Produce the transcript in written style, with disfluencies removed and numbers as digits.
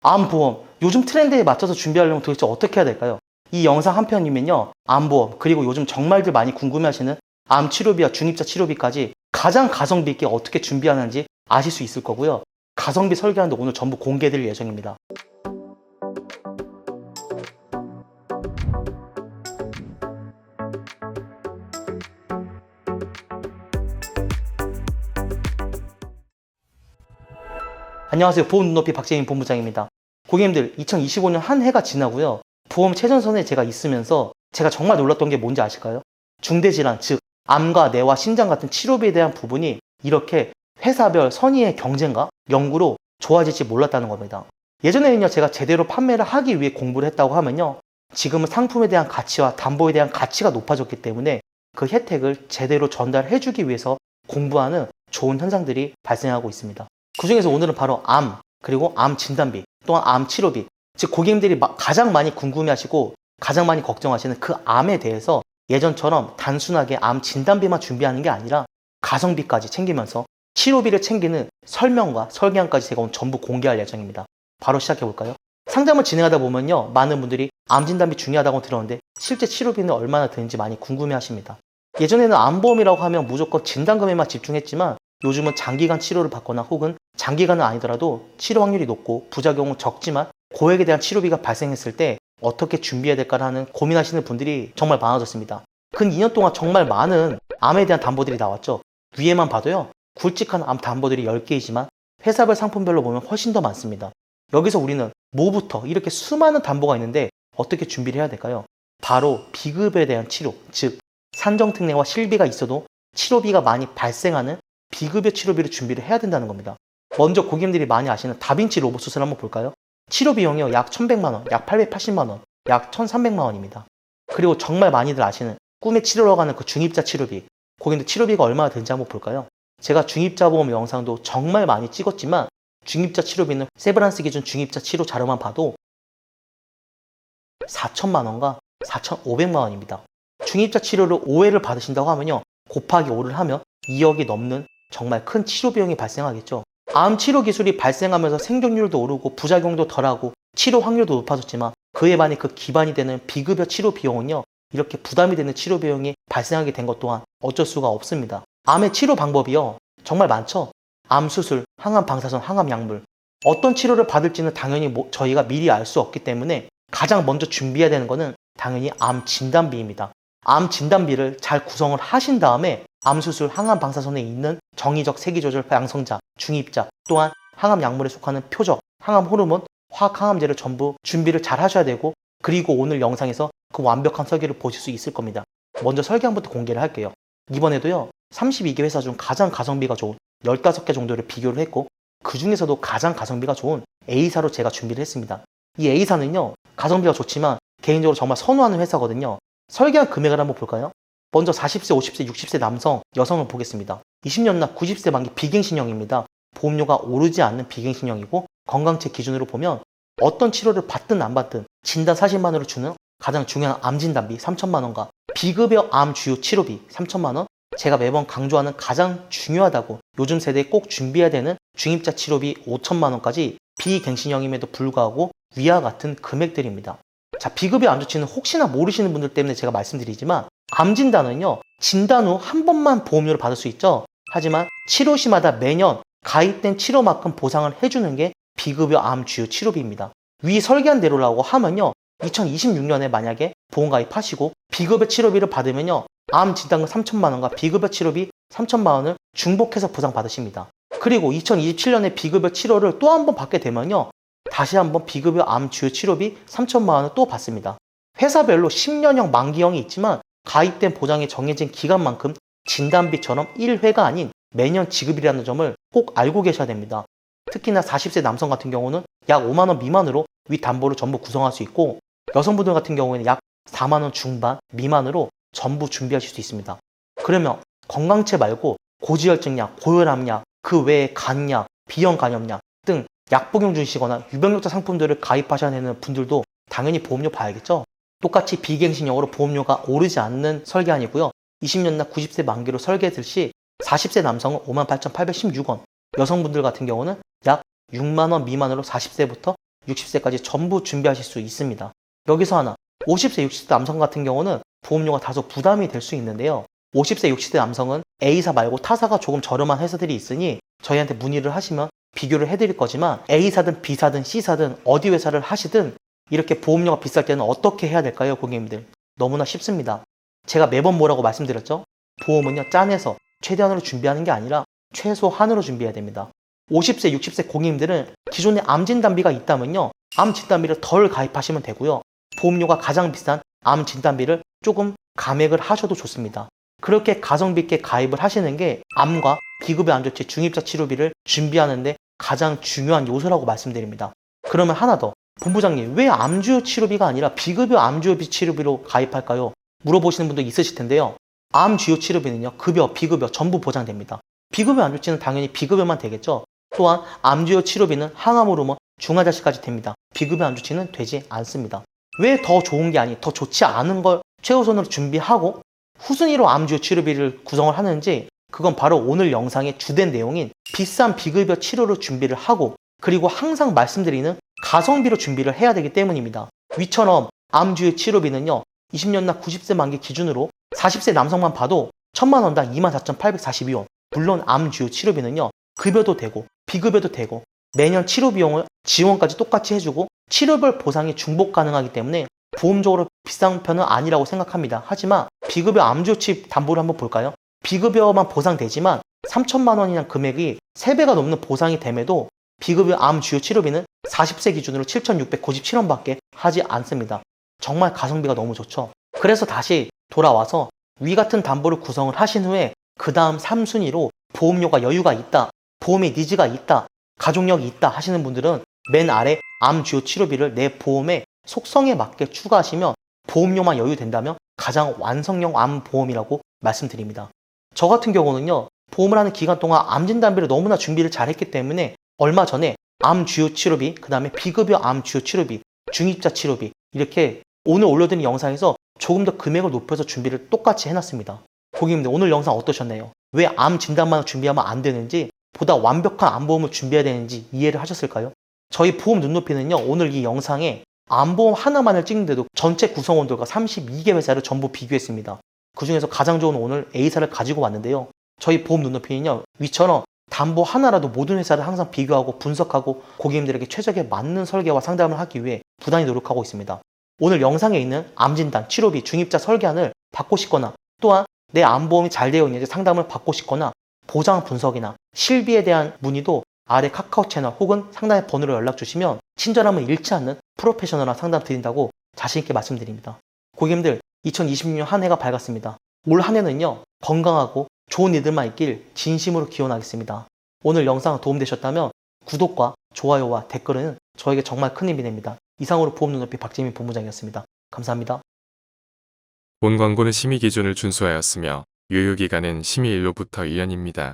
암보험, 요즘 트렌드에 맞춰서 준비하려면 도대체 어떻게 해야 될까요? 이 영상 한 편이면요, 암보험, 그리고 요즘 정말들 많이 궁금해하시는 암 치료비와 중입자 치료비까지 가장 가성비 있게 어떻게 준비하는지 아실 수 있을 거고요. 가성비 설계하는데 오늘 전부 공개해드릴 예정입니다. 안녕하세요. 보험 눈높이 박재민 본부장입니다. 고객님들, 2025년 한 해가 지나고요. 보험 최전선에 제가 있으면서 제가 정말 놀랐던 게 뭔지 아실까요? 중대질환, 즉 암과 뇌와 심장 같은 치료비에 대한 부분이 이렇게 회사별 선의의 경쟁과 연구로 좋아질지 몰랐다는 겁니다. 예전에는요, 제가 제대로 판매를 하기 위해 공부를 했다고 하면요, 지금은 상품에 대한 가치와 담보에 대한 가치가 높아졌기 때문에 그 혜택을 제대로 전달해주기 위해서 공부하는 좋은 현상들이 발생하고 있습니다. 그 중에서 오늘은 바로 암, 그리고 암 진단비, 또한 암 치료비, 즉 고객님들이 가장 많이 궁금해하시고 가장 많이 걱정하시는 그 암에 대해서 예전처럼 단순하게 암 진단비만 준비하는 게 아니라 가성비까지 챙기면서 치료비를 챙기는 설명과 설계안까지 제가 오늘 전부 공개할 예정입니다. 바로 시작해 볼까요? 상담을 진행하다 보면요, 많은 분들이 암 진단비 중요하다고 들었는데 실제 치료비는 얼마나 드는지 많이 궁금해 하십니다. 예전에는 암보험이라고 하면 무조건 진단금에만 집중했지만 요즘은 장기간 치료를 받거나 혹은 장기간은 아니더라도 치료 확률이 높고 부작용은 적지만 고액에 대한 치료비가 발생했을 때 어떻게 준비해야 될까라는 고민하시는 분들이 정말 많아졌습니다. 근 2년 동안 정말 많은 암에 대한 담보들이 나왔죠. 위에만 봐도요, 굵직한 암 담보들이 10개이지만 회사별 상품별로 보면 훨씬 더 많습니다. 여기서 우리는 뭐부터 이렇게 수많은 담보가 있는데 어떻게 준비를 해야 될까요? 바로 비급여에 대한 치료, 즉 산정특례와 실비가 있어도 치료비가 많이 발생하는 비급여 치료비를 준비를 해야 된다는 겁니다. 먼저 고객님들이 많이 아시는 다빈치 로봇 수술 한번 볼까요? 치료 비용이요, 약 1100만 원, 약 880만 원, 약 1300만 원입니다. 그리고 정말 많이들 아시는 꿈의 치료라고 하는 그 중입자 치료비, 고객님들 치료비가 얼마나 되는지 한번 볼까요? 제가 중입자 보험 영상도 정말 많이 찍었지만 중입자 치료비는 세브란스 기준 중입자 치료 자료만 봐도 4천만 원과 4,500만 원입니다. 중입자 치료를 5회를 받으신다고 하면요, 곱하기 5를 하면 2억이 넘는 정말 큰 치료 비용이 발생하겠죠. 암 치료 기술이 발생하면서 생존율도 오르고 부작용도 덜하고 치료 확률도 높아졌지만 그에 반해 그 기반이 되는 비급여 치료 비용은요, 이렇게 부담이 되는 치료 비용이 발생하게 된 것 또한 어쩔 수가 없습니다. 암의 치료 방법이요, 정말 많죠. 암 수술, 항암 방사선, 항암 약물, 어떤 치료를 받을지는 당연히 저희가 미리 알 수 없기 때문에 가장 먼저 준비해야 되는 것은 당연히 암 진단비입니다. 암 진단비를 잘 구성을 하신 다음에 암수술, 항암 방사선에 있는 정의적 세기조절 양성자, 중입자, 또한 항암 약물에 속하는 표적, 항암 호르몬, 화학 항암제를 전부 준비를 잘 하셔야 되고, 그리고 오늘 영상에서 그 완벽한 설계를 보실 수 있을 겁니다. 먼저 설계안부터 공개를 할게요. 이번에도요, 32개 회사 중 가장 가성비가 좋은 15개 정도를 비교를 했고, 그 중에서도 가장 가성비가 좋은 A사로 제가 준비를 했습니다. 이 A사는요, 가성비가 좋지만 개인적으로 정말 선호하는 회사거든요. 설계한 금액을 한번 볼까요? 먼저 40세, 50세, 60세 남성, 여성을 보겠습니다. 20년 납 90세 만기 비갱신형입니다. 보험료가 오르지 않는 비갱신형이고, 건강책 기준으로 보면 어떤 치료를 받든 안 받든 진단 사실만으로 주는 가장 중요한 암 진단비 3천만 원과 비급여 암 주요 치료비 3천만 원, 제가 매번 강조하는 가장 중요하다고 요즘 세대에 꼭 준비해야 되는 중입자 치료비 5천만 원까지 비갱신형임에도 불구하고 위와 같은 금액들입니다. 자, 비급여 암 조치는 혹시나 모르시는 분들 때문에 제가 말씀드리지만, 암 진단은요, 진단 후 한 번만 보험료를 받을 수 있죠. 하지만 치료 시마다 매년 가입된 치료만큼 보상을 해주는 게 비급여 암 주요 치료비입니다. 위 설계한 대로라고 하면요, 2026년에 만약에 보험 가입하시고 비급여 치료비를 받으면요, 암 진단금 3천만 원과 비급여 치료비 3천만 원을 중복해서 보상받으십니다. 그리고 2027년에 비급여 치료를 또 한 번 받게 되면요, 다시 한번 비급여 암 주요 치료비 3천만 원을 또 받습니다. 회사별로 10년형 만기형이 있지만 가입된 보장이 정해진 기간만큼 진단비처럼 1회가 아닌 매년 지급이라는 점을 꼭 알고 계셔야 됩니다. 특히나 40세 남성 같은 경우는 약 5만 원 미만으로 위 담보를 전부 구성할 수 있고, 여성분들 같은 경우에는 약 4만 원 중반 미만으로 전부 준비하실 수 있습니다. 그러면 건강체 말고 고지혈증약, 고혈압약, 그 외에 간약, 비형 간염약 등 약복용 중이시거나 유병력자 상품들을 가입하셔야 되는 분들도 당연히 보험료 봐야겠죠. 똑같이 비갱신형으로 보험료가 오르지 않는 설계안이고요. 20년 납 90세 만기로 설계했을 시 40세 남성은 58,816원, 여성분들 같은 경우는 약 6만 원 미만으로 40세부터 60세까지 전부 준비하실 수 있습니다. 여기서 하나, 50세, 60세 남성 같은 경우는 보험료가 다소 부담이 될 수 있는데요. 50세, 60세 남성은 A사 말고 타사가 조금 저렴한 회사들이 있으니 저희한테 문의를 하시면 비교를 해드릴 거지만 A사든 B사든 C사든 어디 회사를 하시든 이렇게 보험료가 비쌀 때는 어떻게 해야 될까요, 고객님들? 너무나 쉽습니다. 제가 매번 뭐라고 말씀드렸죠? 보험은요, 짠해서 최대한으로 준비하는 게 아니라 최소한으로 준비해야 됩니다. 50세, 60세 고객님들은 기존에 암 진단비가 있다면요, 암 진단비를 덜 가입하시면 되고요. 보험료가 가장 비싼 암 진단비를 조금 감액을 하셔도 좋습니다. 그렇게 가성비 있게 가입을 하시는 게 암과 비급여 암조치 중입자 치료비를 준비하는데 가장 중요한 요소라고 말씀드립니다. 그러면 하나 더, 본부장님 왜 암주요 치료비가 아니라 비급여 암주요 치료비로 가입할까요? 물어보시는 분도 있으실 텐데요. 암주요 치료비는요, 급여, 비급여 전부 보장됩니다. 비급여 암조치는 당연히 비급여만 되겠죠. 또한 암주요 치료비는 항암 호르몬 중환자실까지 됩니다. 비급여 암조치는 되지 않습니다. 왜 더 좋은 게 아닌 더 좋지 않은 걸 최우선으로 준비하고 후순위로 암주요 치료비를 구성을 하는지, 그건 바로 오늘 영상의 주된 내용인 비싼 비급여 치료를 준비를 하고, 그리고 항상 말씀드리는 가성비로 준비를 해야 되기 때문입니다. 위처럼 암주요 치료비는요, 20년나 90세 만기 기준으로 40세 남성만 봐도 1000만 원당 24,842원. 물론 암주요 치료비는요, 급여도 되고 비급여도 되고 매년 치료 비용을 지원까지 똑같이 해주고 치료별 보상이 중복 가능하기 때문에 보험적으로 비싼 편은 아니라고 생각합니다. 하지만 비급여 암주치 담보를 한번 볼까요? 비급여만 보상되지만 3천만 원이라는 금액이 3배가 넘는 보상이 됨에도 비급여 암주요 치료비는 40세 기준으로 7,697원 밖에 하지 않습니다. 정말 가성비가 너무 좋죠. 그래서 다시 돌아와서 위 같은 담보를 구성을 하신 후에 그 다음 3순위로 보험료가 여유가 있다, 보험의 니즈가 있다, 가족력이 있다 하시는 분들은 맨 아래 암주요 치료비를 내 보험의 속성에 맞게 추가하시면 보험료만 여유된다면 가장 완성형 암보험이라고 말씀드립니다. 저 같은 경우는요, 보험을 하는 기간 동안 암 진단비를 너무나 준비를 잘했기 때문에 얼마 전에 암주요 치료비, 그 다음에 비급여 암주요 치료비, 중입자 치료비 이렇게 오늘 올려드린 영상에서 조금 더 금액을 높여서 준비를 똑같이 해놨습니다. 고객님들 오늘 영상 어떠셨나요? 왜 암 진단만 준비하면 안 되는지, 보다 완벽한 암보험을 준비해야 되는지 이해를 하셨을까요? 저희 보험 눈높이는요, 오늘 이 영상에 암보험 하나만을 찍는데도 전체 구성원들과 32개 회사를 전부 비교했습니다. 그 중에서 가장 좋은 오늘 A사를 가지고 왔는데요. 저희 보험 눈높이는요, 위처럼 담보 하나라도 모든 회사를 항상 비교하고 분석하고 고객님들에게 최적에 맞는 설계와 상담을 하기 위해 부단히 노력하고 있습니다. 오늘 영상에 있는 암진단, 치료비, 중입자 설계안을 받고 싶거나, 또한 내 암보험이 잘 되어 있는지 상담을 받고 싶거나, 보장 분석이나 실비에 대한 문의도 아래 카카오 채널 혹은 상담의 번호로 연락 주시면 친절함을 잃지 않는 프로페셔널한 상담 드린다고 자신있게 말씀드립니다. 고객님들 2026년 한 해가 밝았습니다. 올 한 해는요, 건강하고 좋은 일들만 있길 진심으로 기원하겠습니다. 오늘 영상 도움되셨다면 구독과 좋아요와 댓글은 저에게 정말 큰 힘이 됩니다. 이상으로 보험 눈높이 박재민 본부장이었습니다. 감사합니다. 본 광고는 심의 기준을 준수하였으며 유효기간은 심의 일로부터 1년입니다.